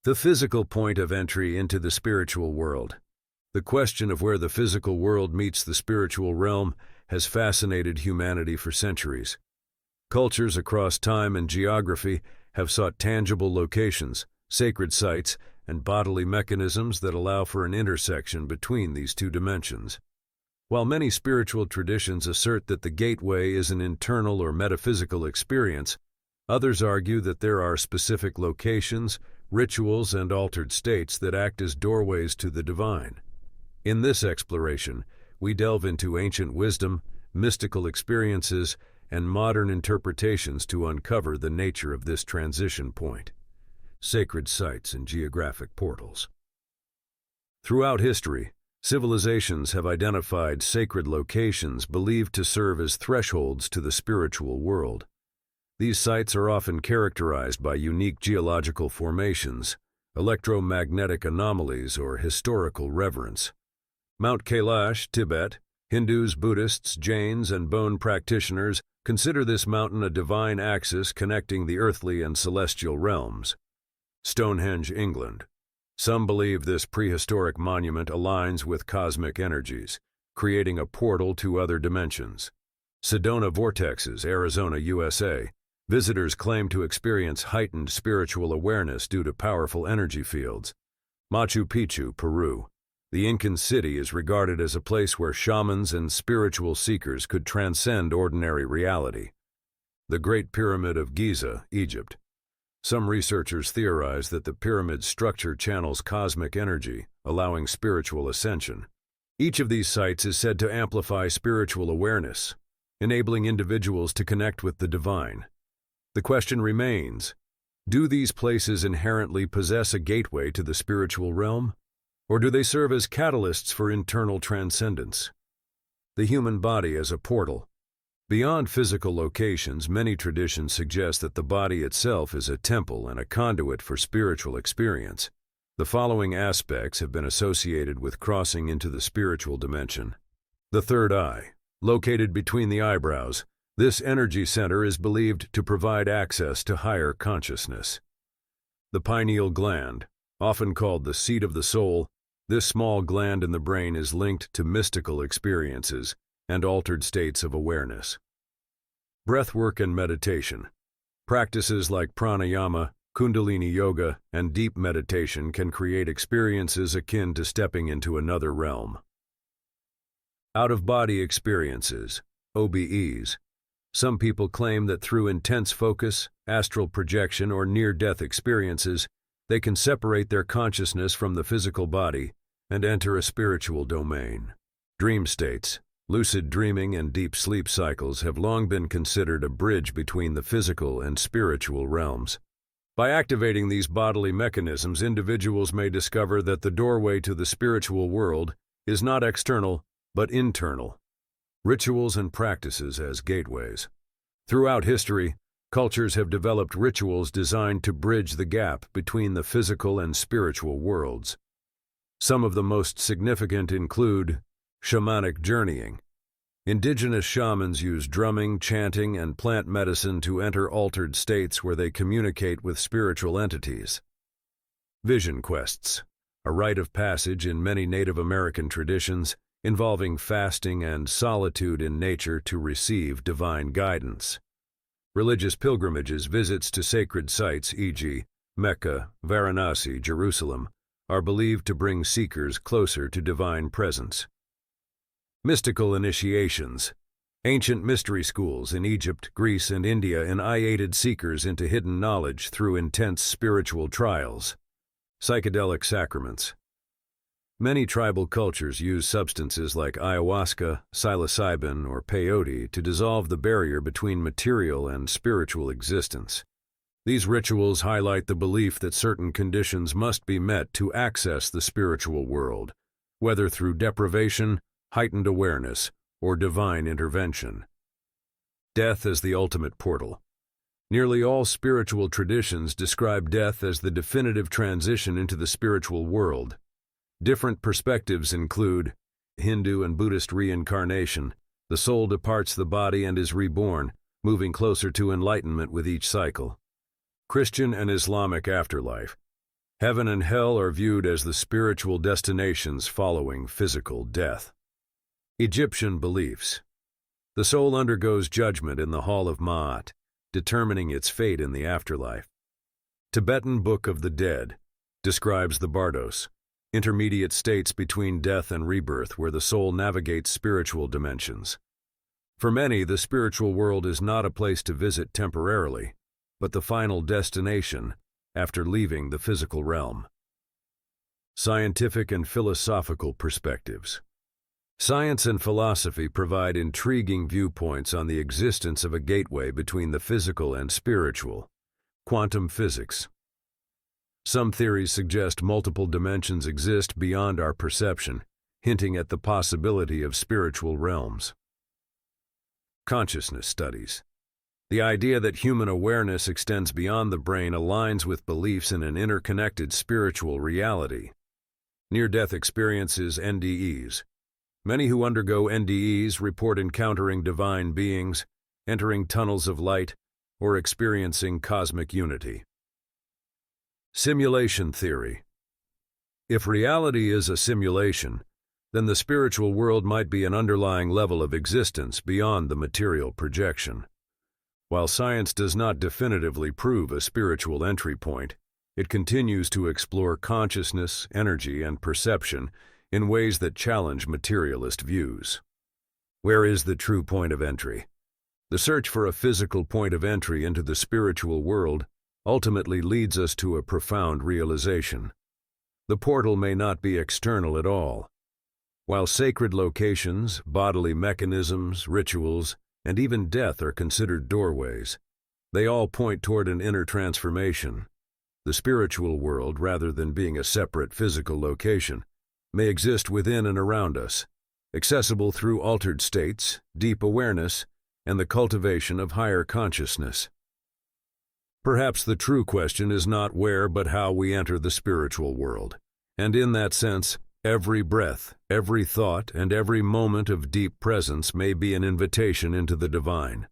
The physical point of entry into the spiritual world. The question of where the physical world meets the spiritual realm has fascinated humanity for centuries. Cultures across time and geography have sought tangible locations, sacred sites, and bodily mechanisms that allow for an intersection between these two dimensions. While many spiritual traditions assert that the gateway is an internal or metaphysical experience, others argue that there are specific locations, rituals, and altered states that act as doorways to the divine. In this exploration, we delve into ancient wisdom, mystical experiences, and modern interpretations to uncover the nature of this transition point. Sacred sites and geographic portals. Throughout history, civilizations have identified sacred locations believed to serve as thresholds to the spiritual world. These sites are often characterized by unique geological formations, electromagnetic anomalies, or historical reverence. Mount Kailash, Tibet. Hindus, Buddhists, Jains, and Bon practitioners consider this mountain a divine axis connecting the earthly and celestial realms. Stonehenge, England. Some believe this prehistoric monument aligns with cosmic energies, creating a portal to other dimensions. Sedona Vortexes, Arizona, USA. Visitors claim to experience heightened spiritual awareness due to powerful energy fields. Machu Picchu, Peru. The Incan city is regarded as a place where shamans and spiritual seekers could transcend ordinary reality. The Great Pyramid of Giza, Egypt. Some researchers theorize that the pyramid's structure channels cosmic energy, allowing spiritual ascension. Each of these sites is said to amplify spiritual awareness, enabling individuals to connect with the divine. The question remains, do these places inherently possess a gateway to the spiritual realm? Or do they serve as catalysts for internal transcendence? The human body as a portal. Beyond physical locations, many traditions suggest that the body itself is a temple and a conduit for spiritual experience. The following aspects have been associated with crossing into the spiritual dimension. The third eye, located between the eyebrows. This energy center is believed to provide access to higher consciousness. The pineal gland, often called the seat of the soul. This small gland in the brain is linked to mystical experiences and altered states of awareness. Breathwork and meditation. Practices like pranayama, kundalini yoga, and deep meditation can create experiences akin to stepping into another realm. Out-of-body experiences, OBEs. Some people claim that through intense focus, astral projection, or near-death experiences, they can separate their consciousness from the physical body and enter a spiritual domain. Dream states, lucid dreaming, and deep sleep cycles have long been considered a bridge between the physical and spiritual realms. By activating these bodily mechanisms, individuals may discover that the doorway to the spiritual world is not external, but internal. Rituals and practices as gateways. Throughout history, cultures have developed rituals designed to bridge the gap between the physical and spiritual worlds. Some of the most significant include shamanic journeying. Indigenous shamans use drumming, chanting, and plant medicine to enter altered states where they communicate with spiritual entities. Vision quests, a rite of passage in many Native American traditions, involving fasting and solitude in nature to receive divine guidance. Religious pilgrimages, visits to sacred sites, e.g., Mecca, Varanasi, Jerusalem, are believed to bring seekers closer to divine presence. Mystical initiations. Ancient mystery schools in Egypt, Greece, and India initiated seekers into hidden knowledge through intense spiritual trials. Psychedelic sacraments. Many tribal cultures use substances like ayahuasca, psilocybin, or peyote to dissolve the barrier between material and spiritual existence. These rituals highlight the belief that certain conditions must be met to access the spiritual world, whether through deprivation, heightened awareness, or divine intervention. Death as the ultimate portal. Nearly all spiritual traditions describe death as the definitive transition into the spiritual world. Different perspectives include Hindu and Buddhist reincarnation. The soul departs the body and is reborn, moving closer to enlightenment with each cycle. Christian and Islamic afterlife. Heaven and hell are viewed as the spiritual destinations following physical death. Egyptian beliefs. The soul undergoes judgment in the Hall of Ma'at, determining its fate in the afterlife. Tibetan Book of the Dead describes the bardos, intermediate states between death and rebirth where the soul navigates spiritual dimensions. For many, the spiritual world is not a place to visit temporarily, but the final destination after leaving the physical realm. Scientific and philosophical perspectives. Science and philosophy provide intriguing viewpoints on the existence of a gateway between the physical and spiritual. Quantum physics. Some theories suggest multiple dimensions exist beyond our perception, hinting at the possibility of spiritual realms. Consciousness studies. The idea that human awareness extends beyond the brain aligns with beliefs in an interconnected spiritual reality. Near-death experiences, NDEs. Many who undergo NDEs report encountering divine beings, entering tunnels of light, or experiencing cosmic unity. Simulation theory. If reality is a simulation, then the spiritual world might be an underlying level of existence beyond the material projection. While science does not definitively prove a spiritual entry point, it continues to explore consciousness, energy, and perception in ways that challenge materialist views. Where is the true point of entry? The search for a physical point of entry into the spiritual world ultimately leads us to a profound realization. The portal may not be external at all. While sacred locations, bodily mechanisms, rituals, and even death are considered doorways, they all point toward an inner transformation. The spiritual world, rather than being a separate physical location, may exist within and around us, accessible through altered states, deep awareness, and the cultivation of higher consciousness. Perhaps the true question is not where but how we enter the spiritual world, and in that sense, every breath, every thought, and every moment of deep presence may be an invitation into the divine.